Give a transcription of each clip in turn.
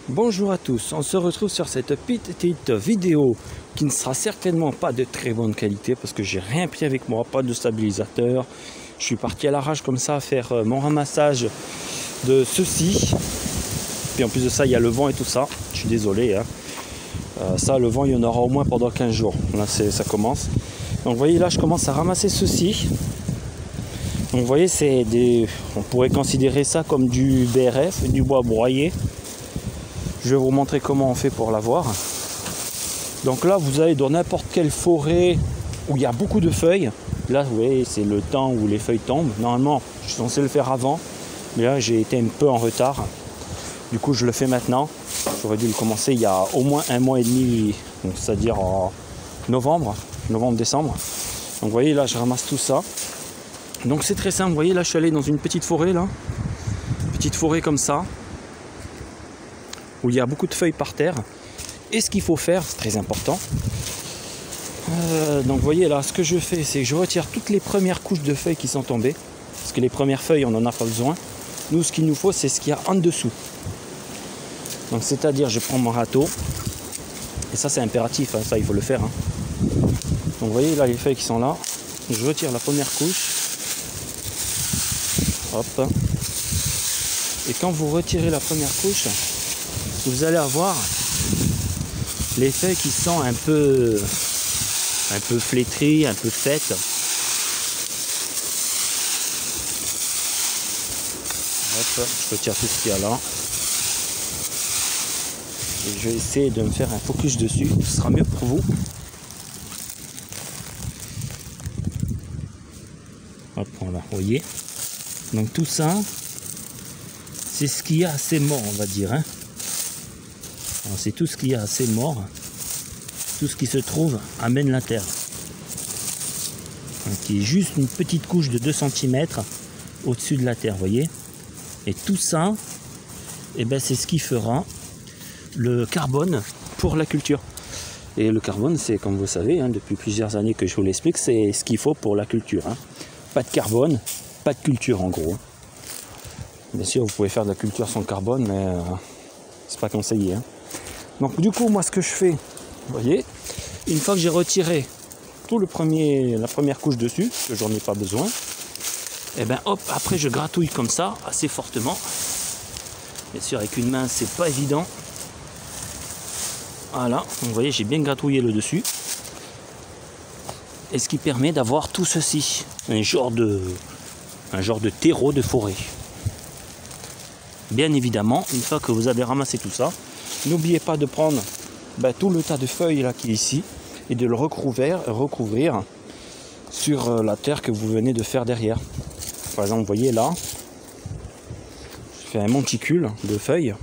Bonjour à tous, on se retrouve sur cette petite vidéo qui ne sera certainement pas de très bonne qualité parce que j'ai rien pris avec moi, pas de stabilisateur. Je suis parti à l'arrache comme ça à faire mon ramassage de ceci. Puis en plus de ça, il y a le vent et tout ça. Je suis désolé, hein. Ça, le vent, il y en aura au moins pendant 15 jours. Là, ça commence. Donc vous voyez, là, je commence à ramasser ceci. Donc vous voyez, on pourrait considérer ça comme du BRF, du bois broyé. Je vais vous montrer comment on fait pour l'avoir. Donc là, vous allez dans n'importe quelle forêt où il y a beaucoup de feuilles. Là, vous voyez, c'est le temps où les feuilles tombent. Normalement, je suis censé le faire avant. Mais là, j'ai été un peu en retard. Du coup, je le fais maintenant. J'aurais dû le commencer il y a au moins un mois et demi. C'est-à-dire en novembre, décembre. Donc vous voyez, là, je ramasse tout ça. Donc c'est très simple. Vous voyez, là, je suis allé dans une petite forêt, là. Petite forêt comme ça, où il y a beaucoup de feuilles par terre. Et ce qu'il faut faire, c'est très important. Donc vous voyez là, ce que je fais, c'est que je retire toutes les premières couches de feuilles qui sont tombées. Parce que les premières feuilles, on n'en a pas besoin. Nous, ce qu'il nous faut, c'est ce qu'il y a en dessous. Donc c'est-à-dire, je prends mon râteau. Et ça, c'est impératif, hein, ça, il faut le faire. Hein. Donc vous voyez là, les feuilles qui sont là. Je retire la première couche. Hop. Et quand vous retirez la première couche, vous allez avoir les feuilles qui sont un peu flétries, un peu faites. Hop, je retire tout ce qu'il y a là. Et je vais essayer de me faire un focus dessus, ce sera mieux pour vous. Hop, voilà, vous voyez. Donc tout ça, c'est ce qu'il y a assez mort, on va dire. Hein. C'est tout ce qu'il y a assez mort. Tout ce qui se trouve amène la terre. Qui est juste une petite couche de 2 cm au-dessus de la terre, vous voyez. Et tout ça, eh ben, c'est ce qui fera le carbone pour la culture. Et le carbone, c'est comme vous savez, hein, depuis plusieurs années que je vous l'explique, c'est ce qu'il faut pour la culture. Hein. Pas de carbone, pas de culture en gros. Bien sûr, vous pouvez faire de la culture sans carbone, mais c'est pas conseillé. Hein. Donc du coup, moi ce que je fais, vous voyez, une fois que j'ai retiré tout la première couche dessus, que j'en ai pas besoin, et ben hop, après je gratouille comme ça, assez fortement. Bien sûr, avec une main, c'est pas évident. Voilà, donc, vous voyez, j'ai bien gratouillé le dessus. Et ce qui permet d'avoir tout ceci, un genre de terreau de forêt. Bien évidemment, une fois que vous avez ramassé tout ça, n'oubliez pas de prendre tout le tas de feuilles là qui est ici et de le recouvrir sur la terre que vous venez de faire derrière. Par exemple, vous voyez là, je fais un monticule de feuilles.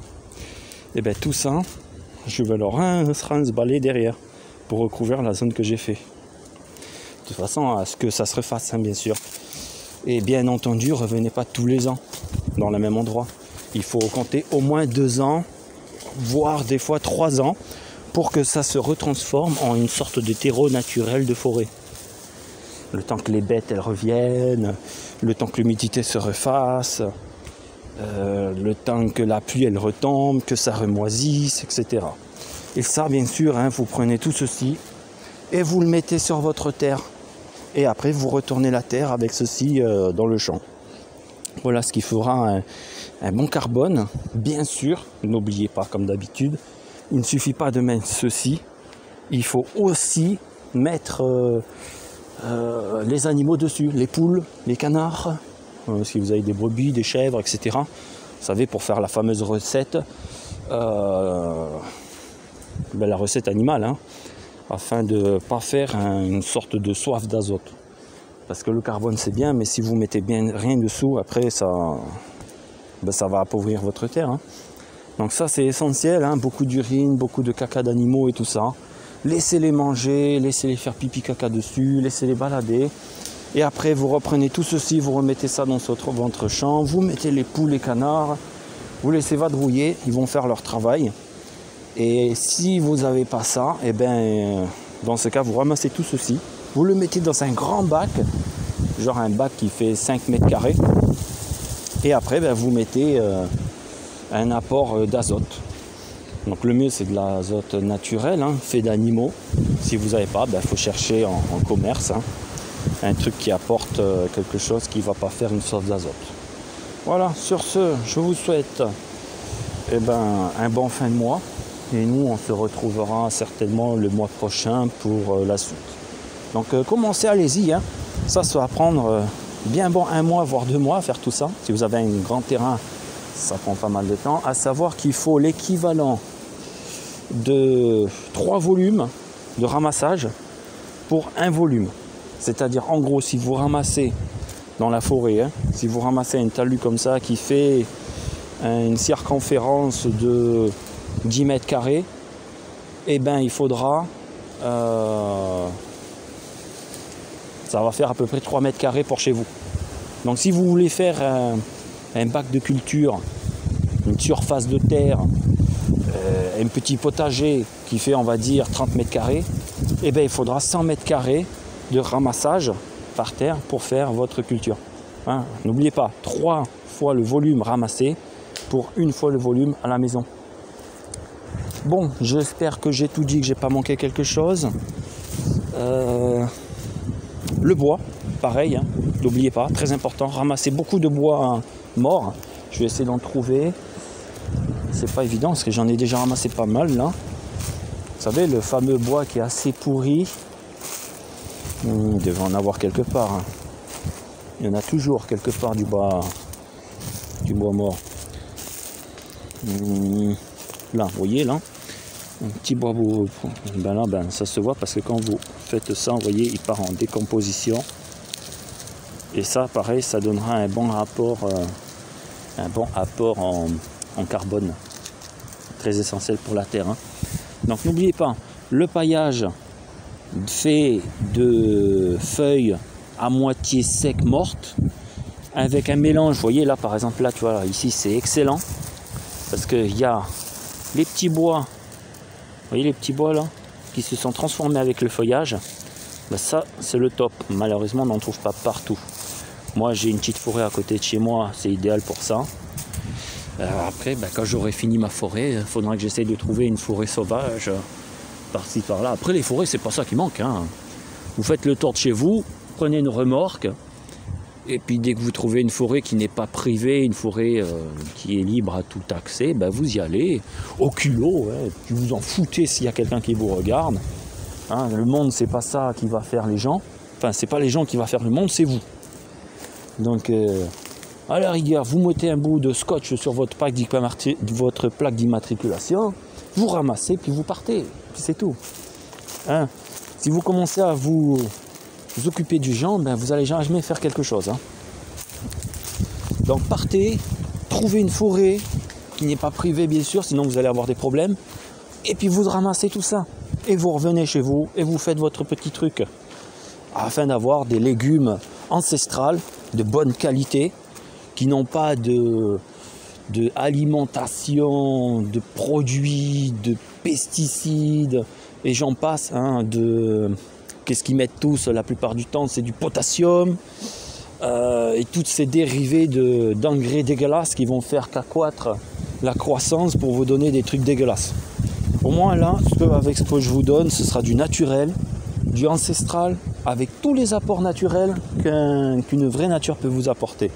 Et bien tout ça, je vais le rince-balayer derrière pour recouvrir la zone que j'ai fait. De toute façon, à ce que ça se refasse, hein, bien sûr. Et bien entendu, revenez pas tous les ans dans le même endroit. Il faut compter au moins 2 ans, voire des fois 3 ans, pour que ça se retransforme en une sorte de terreau naturel de forêt. Le temps que les bêtes elles reviennent, le temps que l'humidité se refasse, le temps que la pluie elle retombe, que ça remoisisse, etc. Et ça, bien sûr, hein, vous prenez tout ceci et vous le mettez sur votre terre. Et après, vous retournez la terre avec ceci dans le champ. Voilà ce qui fera un bon carbone. Bien sûr, n'oubliez pas, comme d'habitude, il ne suffit pas de mettre ceci. Il faut aussi mettre les animaux dessus, les poules, les canards. Si vous avez des brebis, des chèvres, etc. Vous savez, pour faire la fameuse recette, la recette animale, hein, afin de ne pas faire une sorte de soif d'azote. Parce que le carbone c'est bien, mais si vous mettez bien rien dessous, après ça va appauvrir votre terre. Hein. Donc ça c'est essentiel, hein, beaucoup d'urine, beaucoup de caca d'animaux et tout ça. Laissez-les manger, laissez-les faire pipi caca dessus, laissez-les balader. Et après vous reprenez tout ceci, vous remettez ça dans votre champ, vous mettez les poules, les canards, vous laissez vadrouiller, ils vont faire leur travail. Et si vous n'avez pas ça, et dans ce cas vous ramassez tout ceci. Vous le mettez dans un grand bac, genre un bac qui fait 5 mètres carrés. Et après, vous mettez un apport d'azote. Donc le mieux c'est de l'azote naturel, hein, fait d'animaux. Si vous n'avez pas, il faut chercher en commerce, hein, un truc qui apporte quelque chose qui ne va pas faire une source d'azote. Voilà, sur ce, je vous souhaite un bon fin de mois. Et nous, on se retrouvera certainement le mois prochain pour la suite. Donc commencez, allez-y. Hein. Ça va prendre bien bon 1 mois, voire 2 mois à faire tout ça. Si vous avez un grand terrain, ça prend pas mal de temps. À savoir qu'il faut l'équivalent de 3 volumes de ramassage pour 1 volume. C'est-à-dire, en gros, si vous ramassez dans la forêt, hein, si vous ramassez un talus comme ça qui fait une circonférence de 10 mètres carrés, il faudra ça va faire à peu près 3 mètres carrés pour chez vous. Donc si vous voulez faire un bac de culture, une surface de terre, un petit potager qui fait, on va dire, 30 mètres carrés, il faudra 100 mètres carrés de ramassage par terre pour faire votre culture. Hein, n'oubliez pas, 3 fois le volume ramassé pour 1 fois le volume à la maison. Bon, j'espère que j'ai tout dit, que j'ai pas manqué quelque chose. Le bois, pareil, hein, n'oubliez pas, très important, ramassez beaucoup de bois mort. Je vais essayer d'en trouver. C'est pas évident parce que j'en ai déjà ramassé pas mal là. Vous savez, le fameux bois qui est assez pourri. Il devait en avoir quelque part. Hein. Il y en a toujours quelque part du bois mort. Là, vous voyez là, un petit bois beau. Là, ça se voit parce que quand vous faites ça, vous voyez, il part en décomposition. Et ça, pareil, ça donnera un bon apport en carbone. Très essentiel pour la terre. Hein. Donc n'oubliez pas, le paillage fait de feuilles à moitié sec mortes avec un mélange. Vous voyez là, par exemple, là, tu vois, là, ici, c'est excellent parce qu'il y a les petits bois. Vous voyez les petits bois là qui se sont transformés avec le feuillage. Ça, c'est le top. Malheureusement, on n'en trouve pas partout. Moi, j'ai une petite forêt à côté de chez moi, c'est idéal pour ça. Après, quand j'aurai fini ma forêt, il faudra que j'essaye de trouver une forêt sauvage par-ci, par-là. Après, les forêts, c'est pas ça qui manque. Hein. Vous faites le tour de chez vous, prenez une remorque, et puis dès que vous trouvez une forêt qui n'est pas privée, une forêt qui est libre à tout accès, vous y allez au culot, hein, puis vous en foutez s'il y a quelqu'un qui vous regarde. Hein, le monde, c'est pas ça qui va faire les gens. Enfin, c'est pas les gens qui va faire le monde, c'est vous. Donc, à la rigueur, vous mettez un bout de scotch sur votre plaque d'immatriculation, vous ramassez, puis vous partez, puis c'est tout. Hein, si vous commencez à vous occuper du gens, vous n'allez jamais faire quelque chose. Hein. Donc partez, trouvez une forêt qui n'est pas privée bien sûr, sinon vous allez avoir des problèmes. Et puis vous ramassez tout ça. Et vous revenez chez vous et vous faites votre petit truc. Afin d'avoir des légumes ancestrales de bonne qualité, qui n'ont pas de alimentation, de produits, de pesticides, et j'en passe, hein, qu'est-ce qu'ils mettent tous la plupart du temps, c'est du potassium et toutes ces dérivés d'engrais dégueulasses qui vont faire qu'accroître la croissance pour vous donner des trucs dégueulasses. Au moins là, avec ce que je vous donne, ce sera du naturel, du ancestral, avec tous les apports naturels qu'une vraie nature peut vous apporter.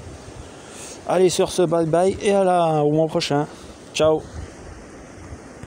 Allez, sur ce, bye bye et au mois prochain. Ciao.